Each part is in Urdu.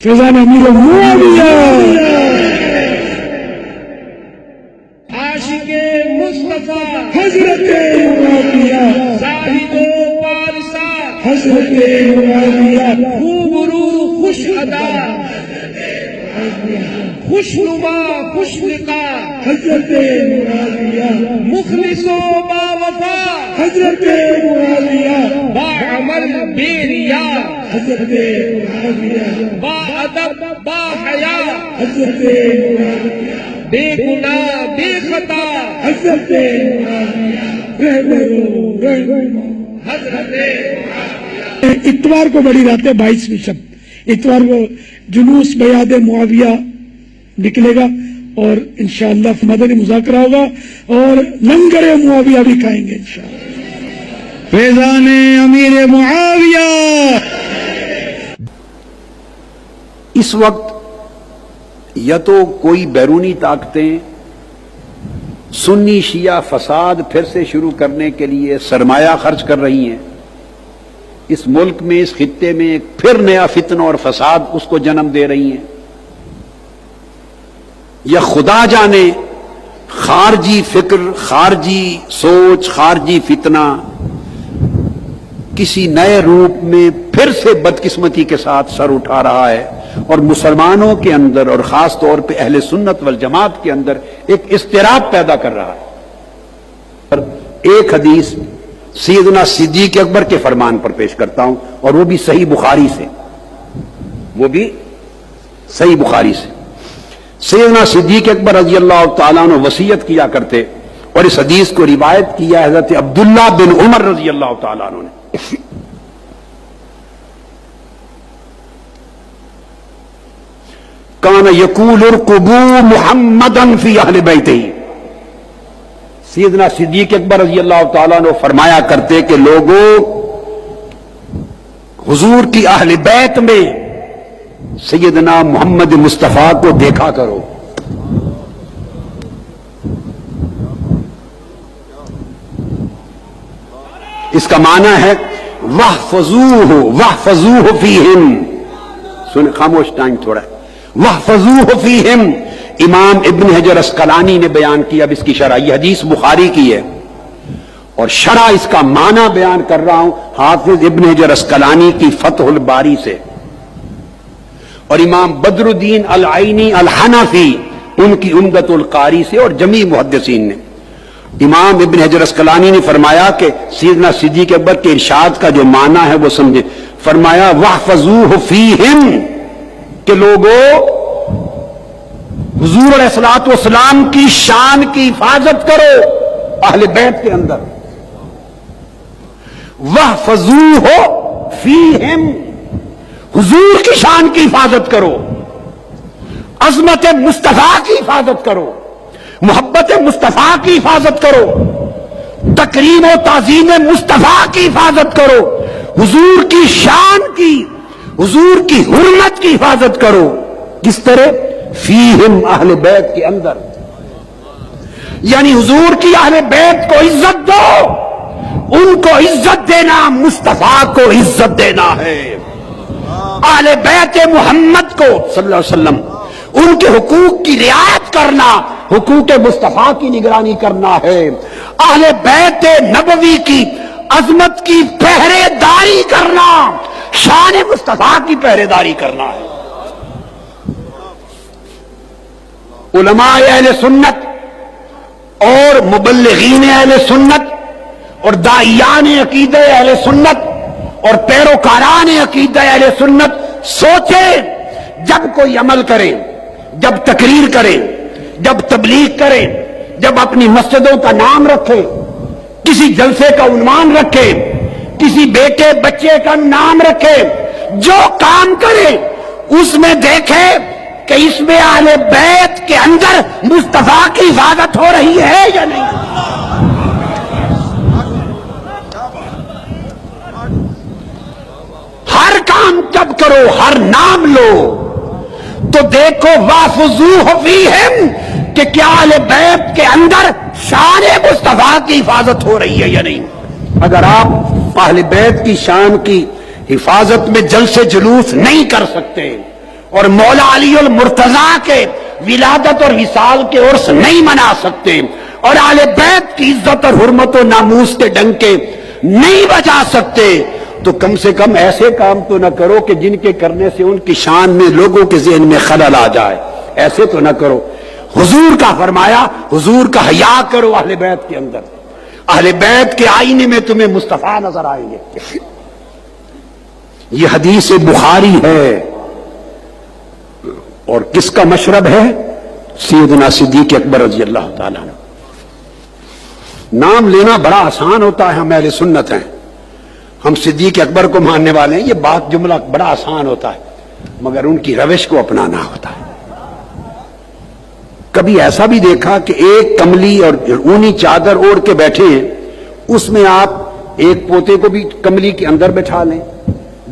فیضان امیر معاویہ عاشق مصطفیٰ حضرت معاویہ زاہد و پارسا حضرت معاویہ خوب رو خوش ادا خوش نما خوش لقا حضرت معاویہ مخلص و با وفا حضرت معاویہ با عمل بے ریا حضرت معاویہ با ادب با حیا حضرت معاویہ بے گناہ بے خطا حضرت حضرت اتوار کو بڑی رات ہے 22ویں شب اتوار کو جلوس بیعت معاویہ نکلے گا اور انشاءاللہ مدنی مذاکرہ ہوگا اور لنگر معاویہ بھی کھائیں گے انشاءاللہ۔ فیضان امیر معاویہ اس وقت یا تو کوئی بیرونی طاقتیں سنی شیعہ فساد پھر سے شروع کرنے کے لیے سرمایہ خرچ کر رہی ہیں، اس ملک میں اس خطے میں ایک پھر نیا فتنہ اور فساد اس کو جنم دے رہی ہیں، یا خدا جانے خارجی فکر، خارجی سوچ، خارجی فتنہ کسی نئے روپ میں پھر سے بدقسمتی کے ساتھ سر اٹھا رہا ہے اور مسلمانوں کے اندر اور خاص طور پہ اہل سنت والجماعت کے اندر ایک اضطراب پیدا کر رہا ہے۔ اور ایک حدیث سیدنا صدیق اکبر کے فرمان پر پیش کرتا ہوں، اور وہ بھی صحیح بخاری سے، وہ بھی صحیح بخاری سے۔ سیدنا صدیق اکبر رضی اللہ تعالیٰ عنہ وصیت کیا کرتے، اور اس حدیث کو روایت کیا حضرت عبداللہ بن عمر رضی اللہ تعالیٰ عنہ نے۔ کان یقول ارقبوا محمدا فی اہل بیتہ، سیدنا صدیق اکبر رضی اللہ تعالیٰ عنہ فرمایا کرتے کہ لوگوں، حضور کی اہل بیت میں سیدنا محمد مصطفیٰ کو دیکھا کرو۔ اس کا معنی ہے وَاحْفَظُوهُ وَاحْفَظُوهُ فِيهِمْ، سن خاموش ٹائم تھوڑا ہے، وَاحْفَظُوهُ فِيهِمْ۔ امام ابن حجر عسقلانی نے بیان کیا، اب اس کی شرح، یہ حدیث بخاری کی ہے اور شرح اس کا معنی بیان کر رہا ہوں حافظ ابن حجر عسقلانی کی فتح الباری سے، اور امام بدر الدین العینی الحنفی ان کی عمدۃ القاری سے، اور جمیع محدثین نے۔ امام ابن حجر عسقلانی نے فرمایا کہ سیدنا صدیق اکبر کے ارشاد کا جو معنی ہے وہ سمجھے، فرمایا وَاحْفَظُوهُ فِيهِمْ، کہ لوگوں حضور علیہ الصلوۃ والسلام کی شان کی حفاظت کرو اہل بیت کے اندر۔ وَاحْفَظُوهُ فِيهِمْ، حضور کی شان کی حفاظت کرو، عظمت مصطفیٰ کی حفاظت کرو، محبت مصطفیٰ کی حفاظت کرو، تکریم و تعظیم مصطفیٰ کی حفاظت کرو، حضور کی شان کی، حضور کی حرمت کی حفاظت کرو۔ کس طرح؟ فیہم، اہل بیت کے اندر، یعنی حضور کی اہل بیت کو عزت دو، ان کو عزت دینا مصطفیٰ کو عزت دینا ہے۔ اہل بیت محمد کو صلی اللہ علیہ وسلم ان کے حقوق کی رعایت کرنا، حقوق مصطفیٰ کی نگرانی کرنا ہے۔ اہل بیت نبوی کی عظمت کی پہرے داری کرنا، شان مصطفیٰ کی پہرے داری کرنا ہے۔ علماء اہل سنت اور مبلغین اہل سنت اور داعیان عقیدہ اہل سنت اور پیروکاران عقیدہ اہل سنت سوچیں، جب کوئی عمل کریں، جب تقریر کریں، جب تبلیغ کریں، جب اپنی مسجدوں کا نام رکھیں، کسی جلسے کا عنوان رکھیں، کسی بیٹے بچے کا نام رکھیں، جو کام کریں اس میں دیکھیں کہ اس میں اہل بیت کے اندر مصطفیٰ کی حفاظت ہو رہی ہے یا نہیں۔ ہر کام جب کرو، ہر نام لو تو دیکھو وَاحْفَظُوهُ فِيهِمْ، کہ کیا اہل بیت کے اندر شان مصطفیٰ کی حفاظت ہو رہی ہے یا نہیں۔ اگر آپ اہل بیت کی شان کی حفاظت میں جلسے جلوس نہیں کر سکتے، اور مولا علی المرتضیٰ کے ولادت اور وصال کے عرس نہیں منا سکتے اور اہل بیت کی عزت اور حرمت و ناموس کے ڈنکے نہیں بجا سکتے تو کم سے کم ایسے کام تو نہ کرو کہ جن کے کرنے سے ان کی شان میں لوگوں کے ذہن میں خلل آ جائے. ایسے تو نہ کرو. حضور کا فرمایا حضور کا حیا کرو اہل بیت کے اندر. اہل بیت کے آئینے میں تمہیں مصطفیٰ نظر آئیں گے. یہ حدیث بخاری ہے اور کس کا مشرب ہے؟ سیدنا صدیق اکبر رضی اللہ تعالیٰ عنہ. نام لینا بڑا آسان ہوتا ہے, ہم اہل سنت ہیں, ہم صدیق اکبر کو ماننے والے ہیں, یہ بات جملہ بڑا آسان ہوتا ہے, مگر ان کی روش کو اپنانا ہوتا ہے. کبھی ایسا بھی دیکھا کہ ایک کملی اور اونی چادر اوڑھ کے بیٹھے ہیں, اس میں آپ ایک پوتے کو بھی کملی کے اندر بٹھا لیں,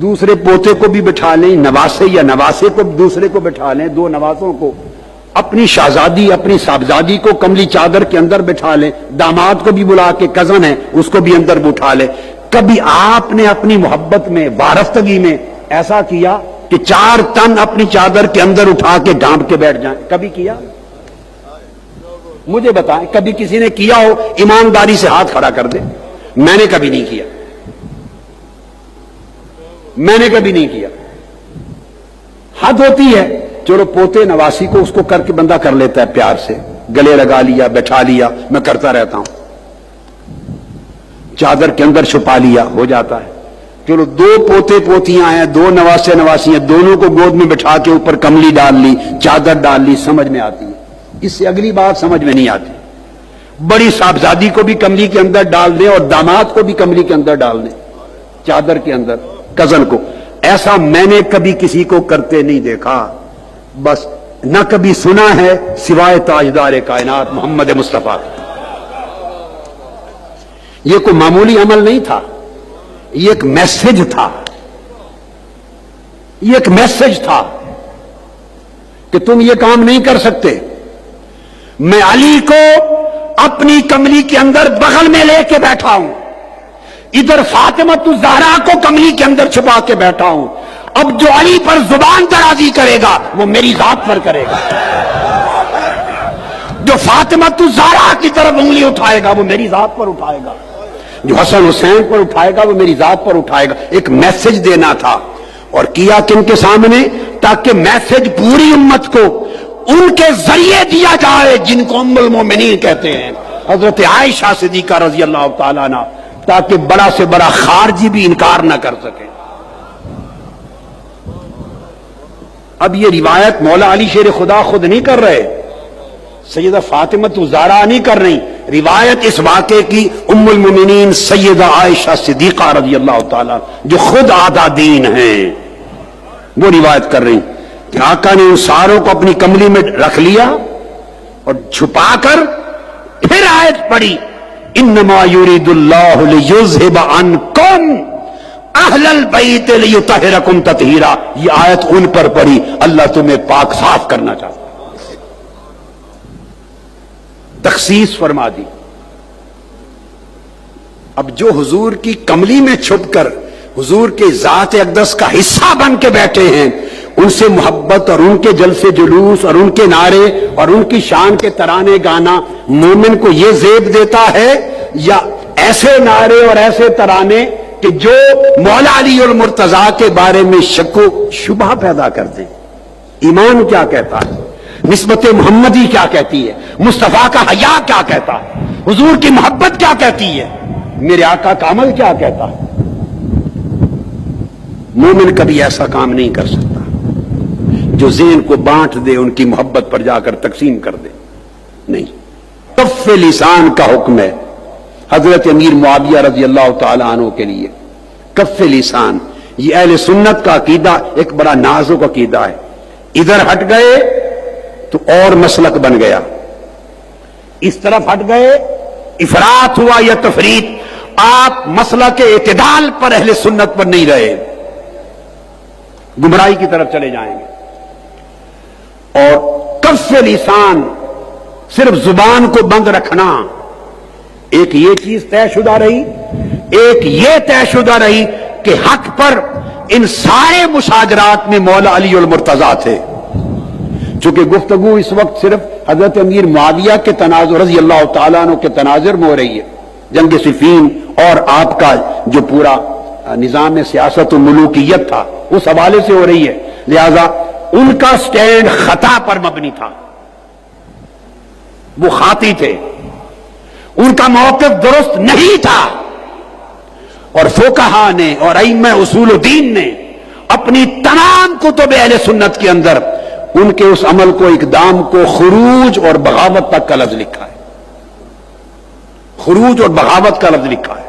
دوسرے پوتے کو بھی بٹھا لیں, نواسے یا نواسے کو دوسرے کو بٹھا لیں, دو نواسوں کو, اپنی شہزادی اپنی صاحبزادی کو کملی چادر کے اندر بٹھا لیں, داماد کو بھی بلا کے کزن ہے اس کو بھی اندر بٹھا لیں. کبھی آپ نے اپنی محبت میں وارفتگی میں ایسا کیا کہ 4 تن اپنی چادر کے اندر اٹھا کے ڈھانپ کے بیٹھ جائیں؟ کبھی کیا؟ مجھے بتائیں, کبھی کسی نے کیا ہو؟ ایمانداری سے ہاتھ کھڑا کر دے. میں نے کبھی نہیں کیا, میں نے کبھی نہیں کیا. حد ہوتی ہے, چلو پوتے نواسی کو اس کو کر کے بندہ کر لیتا ہے پیار سے, گلے لگا لیا, بٹھا لیا, میں کرتا رہتا ہوں, چادر کے اندر چھپا لیا, ہو جاتا ہے. چلو 2 پوتے پوتیاں ہیں, 2 نواسے نواسی ہیں, دونوں کو گود میں بٹھا کے اوپر کملی ڈال لی, چادر ڈال لی, سمجھ میں آتی ہے. اس سے اگلی بات سمجھ میں نہیں آتی. بڑی صاحبزادی کو بھی کملی کے اندر ڈال دیں اور داماد کو بھی کملی کے اندر ڈال دیں, چادر کے اندر, کزن کو. ایسا میں نے کبھی کسی کو کرتے نہیں دیکھا, بس نہ کبھی سنا ہے سوائے تاجدار کائنات محمد مصطفیٰ. یہ کوئی معمولی عمل نہیں تھا, یہ ایک میسج تھا, یہ ایک میسج تھا کہ تم یہ کام نہیں کر سکتے. میں علی کو اپنی کملی کے اندر بغل میں لے کے بیٹھا ہوں, ادھر فاطمۃ الزہرا کو کملی کے اندر چھپا کے بیٹھا ہوں. اب جو علی پر زبان درازی کرے گا وہ میری ذات پر کرے گا, جو فاطمۃ الزہرا کی طرف انگلی اٹھائے گا وہ میری ذات پر اٹھائے گا, جو حسن حسین پر اٹھائے گا وہ میری ذات پر اٹھائے گا. ایک میسج دینا تھا, اور کیا کن کے سامنے؟ تاکہ میسج پوری امت کو ان کے ذریعے دیا جائے جن کو ام المومنین کہتے ہیں, حضرت عائشہ صدیقہ رضی اللہ تعالیٰ عنہ, تاکہ بڑا سے بڑا خارجی بھی انکار نہ کر سکے. اب یہ روایت مولا علی شیر خدا خود نہیں کر رہے, سیدہ فاطمۃ الزہرا نہیں کر رہی, روایت اس واقعے کی ام المومنین سیدہ عائشہ صدیقہ رضی اللہ تعالیٰ جو خود آدھا دین ہیں وہ روایت کر رہی کہ آقا نے ان ساروں کو اپنی کملی میں رکھ لیا اور چھپا کر پھر آیت پڑھی, انما یرید اللہ لیذھب عنکم اہل البیت لیطہرکم تطہیرا. یہ آیت ان پر پڑھی, اللہ تمہیں پاک صاف کرنا چاہتا, تخصیص فرما دی. اب جو حضور کی کملی میں چھپ کر حضور کے ذات اقدس کا حصہ بن کے بیٹھے ہیں, ان سے محبت اور ان کے جلسے جلوس اور ان کے نعرے اور ان کی شان کے ترانے گانا مومن کو یہ زیب دیتا ہے, یا ایسے نعرے اور ایسے ترانے کہ جو مولا علی المرتضیٰ کے بارے میں شک و شبہ پیدا کر دیں؟ ایمان کیا کہتا ہے, نسبت محمدی کیا کہتی ہے, مصطفیٰ کا حیا کیا کہتا ہے, حضور کی محبت کیا کہتی ہے, میرے آقا کا عمل کیا کہتا ہے. مومن کبھی ایسا کام نہیں کر سکتا جو ذہن کو بانٹ دے, ان کی محبت پر جا کر تقسیم کر دے. نہیں, کف لسان کا حکم ہے حضرت امیر معاویہ رضی اللہ تعالی عنہ کے لیے. کف لسان, یہ اہل سنت کا عقیدہ ایک بڑا نازک عقیدہ ہے. ادھر ہٹ گئے تو اور مسلک بن گیا, اس طرف ہٹ گئے افراط ہوا یا تفریط. آپ مسلک اعتدال پر اہل سنت پر نہیں رہے, گمراہی کی طرف چلے جائیں گے. اور کف لسان, صرف زبان کو بند رکھنا, ایک یہ چیز طے شدہ رہی, ایک یہ طے شدہ رہی کہ حق پر ان سارے مشاجرات میں مولا علی المرتضیٰ تھے. چونکہ گفتگو اس وقت صرف حضرت امیر معاویہ کے تناظر رضی اللہ تعالیٰ عنہ کے تناظر میں ہو رہی ہے. جنگ صفین اور آپ کا جو پورا نظام سیاست و ملوکیت تھا اس حوالے سے ہو رہی ہے، لہذا ان کا سٹینڈ خطا پر مبنی تھا. وہ خاطی تھے، ان کا موقف درست نہیں تھا. اور فقہا نے اور ائمہ اصول الدین نے اپنی تمام کتب اہل سنت کے اندر ان کے اس عمل کو، اقدام کو خروج اور بغاوت تک کا لفظ لکھا ہے. خروج اور بغاوت کا لفظ لکھا ہے.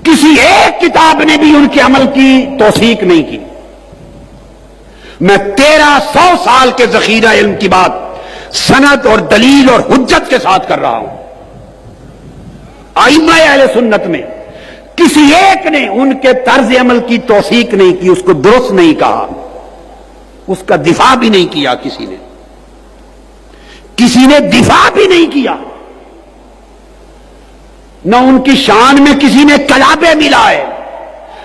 کسی ایک کتاب نے بھی ان کے عمل کی توثیق نہیں کی. میں 1300 سال کے ذخیرہ علم کی بات سند اور دلیل اور حجت کے ساتھ کر رہا ہوں. ائمہ اہل سنت میں کسی ایک نے ان کے طرز عمل کی توثیق نہیں کی، اس کو درست نہیں کہا، اس کا دفاع بھی نہیں کیا. کسی نے دفاع بھی نہیں کیا. نہ ان کی شان میں کسی نے کلابے ملائے،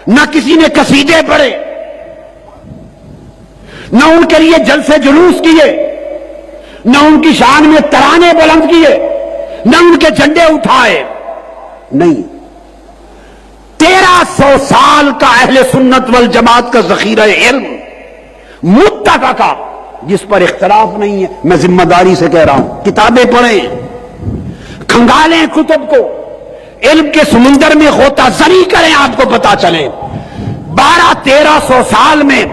نہ کسی نے قصیدے پڑھے، نہ ان کے لیے جلسے جلوس کیے، نہ ان کی شان میں ترانے بلند کیے، نہ ان کے جھنڈے اٹھائے. نہیں، 1300 سال کا اہل سنت والجماعت کا ذخیرہ علم متفقہ، جس پر اختلاف نہیں ہے. میں ذمہ داری سے کہہ رہا ہوں، کتابیں پڑھیں، کھنگالیں کتب کو، علم کے سمندر میں غوطہ زنی کریں، آپ کو پتا چلے 1200-1300 سال میں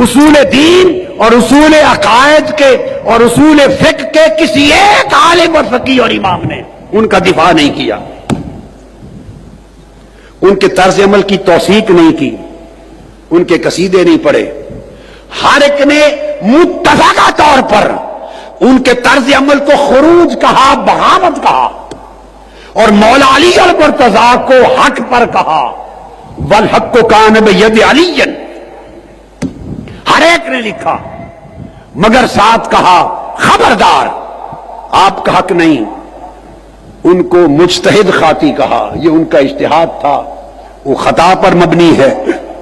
اصول دین اور اصول عقائد کے اور اصول فقہ کے کسی ایک عالم اور فقیہ اور امام نے ان کا دفاع نہیں کیا، ان کے طرز عمل کی توثیق نہیں کی، ان کے قصیدے نہیں پڑھے. ہر ایک نے متفقہ طور پر ان کے طرز عمل کو خروج کہا، بغاوت کہا، اور مولا علی المرتضیٰ کو حق پر کہا. والحق کان بید علی، ہر ایک نے لکھا، مگر ساتھ کہا خبردار آپ کا حق نہیں. ان کو مجتہد خاطی کہا، یہ ان کا اجتہاد تھا، وہ خطا پر مبنی ہے،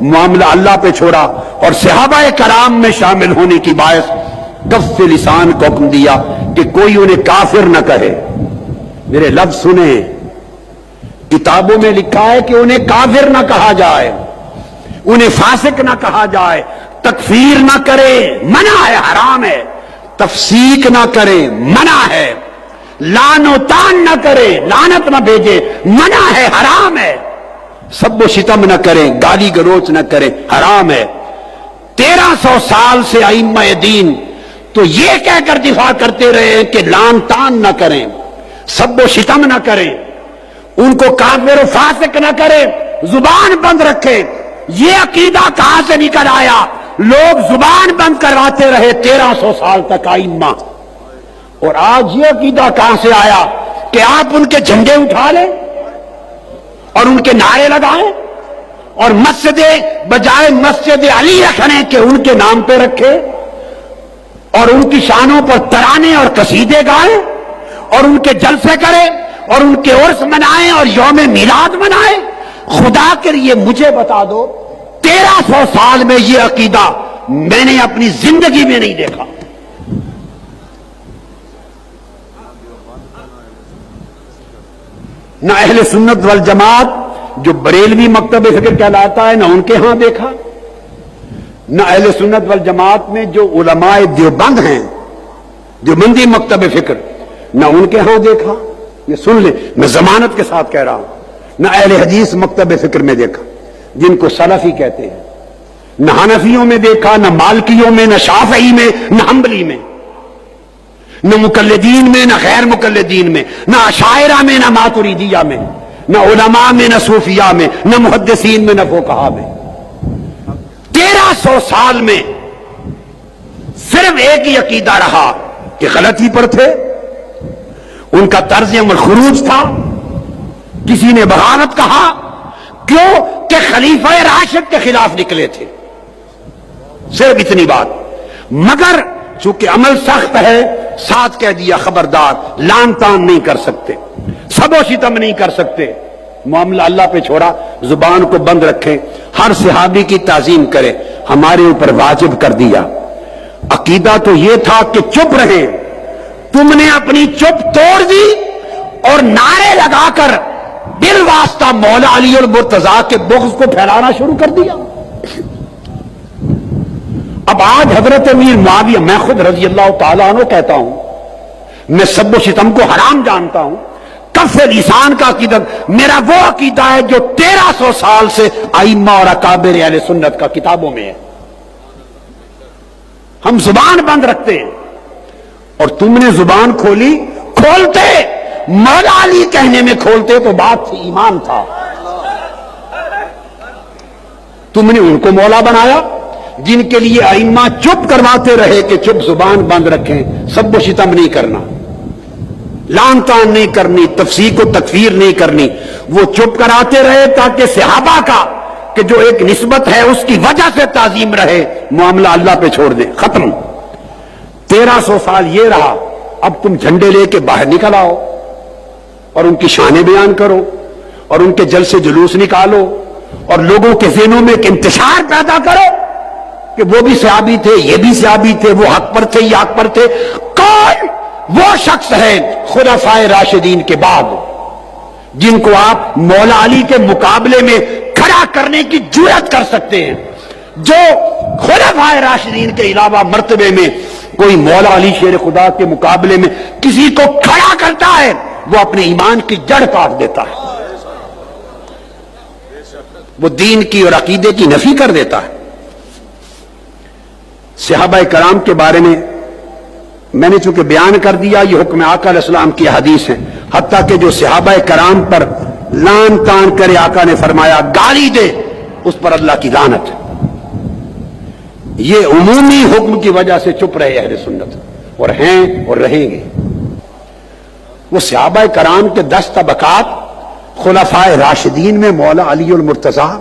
معاملہ اللہ پہ چھوڑا. اور صحابہ کرام میں شامل ہونے کی باعث کف لسان کو حکم دیا کہ کوئی انہیں کافر نہ کہے. میرے لفظ سنیں، کتابوں میں لکھا ہے کہ انہیں کافر نہ کہا جائے، انہیں فاسق نہ کہا جائے، تکفیر نہ کرے، منع ہے، حرام ہے. تفسیق نہ کرے، منع ہے. لعن و طعن نہ کرے، لعنت نہ بھیجے، منع ہے، حرام ہے. سب و شتم نہ کرے، گالی گلوچ نہ کرے، حرام ہے. 1300 سال سے ائمہ دین تو یہ کہہ کر دفاع کرتے رہے کہ لعن طعن نہ کریں، سب و شتم نہ کریں، ان کو کافر و فاسق نہ کریں، زبان بند رکھیں. یہ عقیدہ کہاں سے نکل آیا؟ لوگ زبان بند کرواتے رہے 1300 سال تک ائمہ. اور آج یہ عقیدہ کہاں سے آیا کہ آپ ان کے جھنڈے اٹھا لیں اور ان کے نعرے لگائیں اور مسجد بجائے مسجد علی رکھنے کے ان کے نام پہ رکھے اور ان کی شانوں پر ترانے اور قصیدے گائیں اور ان کے جلسے کریں اور ان کے عرس منائیں اور یوم میلاد منائیں. خدا کے لیے مجھے بتا دو، 1300 سال میں یہ عقیدہ میں نے اپنی زندگی میں نہیں دیکھا. نہ اہل سنت والجماعت جو بریلوی مکتب فکر کہلاتا ہے نہ ان کے ہاں دیکھا، نہ اہل سنت والجماعت میں جو علماء دیوبند ہیں، دیوبندی مکتب فکر، نہ ان کے ہاں دیکھا. یہ سن لیں، میں ضمانت کے ساتھ کہہ رہا ہوں. نہ اہل حدیث مکتب فکر میں دیکھا جن کو سلفی کہتے ہیں، نہ حنفیوں میں دیکھا، نہ مالکیوں میں، نہ شافعی میں، نہ حنبلی میں، نہ مقلدین میں، نہ غیر مقلدین میں، نہ اشاعرہ میں، نہ ماتریدیہ میں، نہ علماء میں، نہ صوفیاء میں، نہ محدثین میں، نہ فقہاء میں. 1300 سال میں صرف ایک ہی عقیدہ رہا کہ غلطی پر تھے. ان کا طرز عمل خروج تھا. کسی نے بغاوت کہا، کیوں کہ خلیفہ راشد کے خلاف نکلے تھے، صرف اتنی بات. مگر چونکہ عمل سخت ہے، ساتھ کہہ دیا خبردار، لعن طعن نہیں کر سکتے، سب و شتم نہیں کر سکتے، معاملہ اللہ پہ چھوڑا، زبان کو بند رکھیں، ہر صحابی کی تعظیم کریں، ہمارے اوپر واجب کر دیا۔ عقیدہ تو یہ تھا کہ چپ رہیں، تم نے اپنی چپ توڑ دی اور نعرے لگا کر بالواسطہ مولا علی المرتضیٰ کے بغض کو پھیلانا شروع کر دیا۔ اب آج حضرت امیر معاویہ، میں خود رضی اللہ تعالیٰ عنہ کہتا ہوں، میں سب و ستم کو حرام جانتا ہوں، کف لسان کا عقیدہ میرا وہ عقیدہ ہے جو 1300 سال سے ائمہ اور اکابر اہل سنت کا کتابوں میں ہے۔ ہم زبان بند رکھتے ہیں اور تم نے زبان کھولی، کھولتے مولا علی کہنے میں کھولتے تو بات تھی، ایمان تھا۔ تم نے ان کو مولا بنایا جن کے لیے ائمہ چپ کرواتے رہے کہ چپ، زبان بند رکھیں، سب و شتم نہیں کرنا، لان تان نہیں کرنی، تفسیق و تکفیر نہیں کرنی، وہ چپ کراتے رہے تاکہ صحابہ کا کہ جو ایک نسبت ہے اس کی وجہ سے تعظیم رہے، معاملہ اللہ پہ چھوڑ دیں، ختم۔ 1300 سال یہ رہا، اب تم جھنڈے لے کے باہر نکل آؤ اور ان کی شانیں بیان کرو اور ان کے جلسے جلوس نکالو اور لوگوں کے ذہنوں میں ایک انتشار پیدا کرو کہ وہ بھی صحابی تھے، یہ بھی صحابی تھے، وہ حق پر تھے، یہ حق پر تھے۔ کون وہ شخص ہے خلفائے راشدین کے بعد جن کو آپ مولا علی کے مقابلے میں کھڑا کرنے کی جرات کر سکتے ہیں؟ جو خلفائے راشدین کے علاوہ مرتبے میں کوئی مولا علی شیر خدا کے مقابلے میں کسی کو کھڑا کرتا ہے وہ اپنے ایمان کی جڑ کاٹ دیتا ہے، وہ دین کی اور عقیدے کی نفی کر دیتا ہے۔ صحابہ کرام کے بارے میں نے چونکہ بیان کر دیا، یہ حکم آقا علیہ السلام کی حدیث ہے، حتیٰ کہ جو صحابہ کرام پر لان تان کرے، آقا نے فرمایا گالی دے اس پر اللہ کی لعنت۔ یہ عمومی حکم کی وجہ سے چپ رہے اہل سنت اور ہیں اور رہیں گے۔ وہ صحابہ کرام کے 10 طبقات، خلفائے راشدین میں مولا علی المرتضیٰ،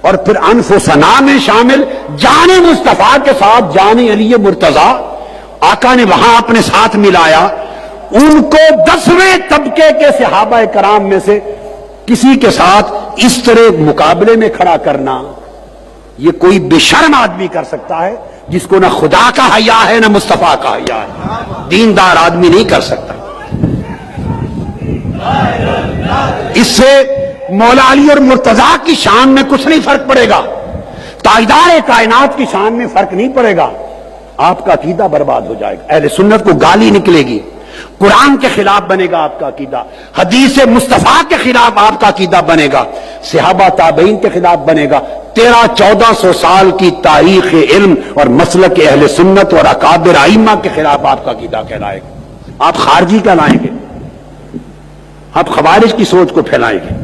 اور پھر انفسنا میں شامل جان مصطفیٰ کے ساتھ جان علی مرتضیٰ، آقا نے وہاں اپنے ساتھ ملایا۔ ان کو 10ویں طبقے کے صحابہ کرام میں سے کسی کے ساتھ اس طرح مقابلے میں کھڑا کرنا، یہ کوئی بے شرم آدمی کر سکتا ہے جس کو نہ خدا کا حیا ہے نہ مصطفیٰ کا حیا ہے، دیندار آدمی نہیں کر سکتا۔ اس سے مولا علی اور مرتضیٰ کی شان میں کچھ نہیں فرق پڑے گا، تاجدار کائنات کی شان میں فرق نہیں پڑے گا، آپ کا عقیدہ برباد ہو جائے گا۔ اہل سنت کو گالی نکلے گی، قرآن کے خلاف بنے گا آپ کا عقیدہ، حدیث مصطفیٰ کے خلاف آپ کا عقیدہ بنے گا، صحابہ تابعین کے خلاف بنے گا۔ 1300-1400 سال کی تاریخ علم اور مسلک اہل سنت اور اکابر ائمہ کے خلاف آپ کا عقیدہ کہلائے گا۔ آپ خارجی کہلائیں گے، آپ خوارج کی سوچ کو پھیلائیں گے۔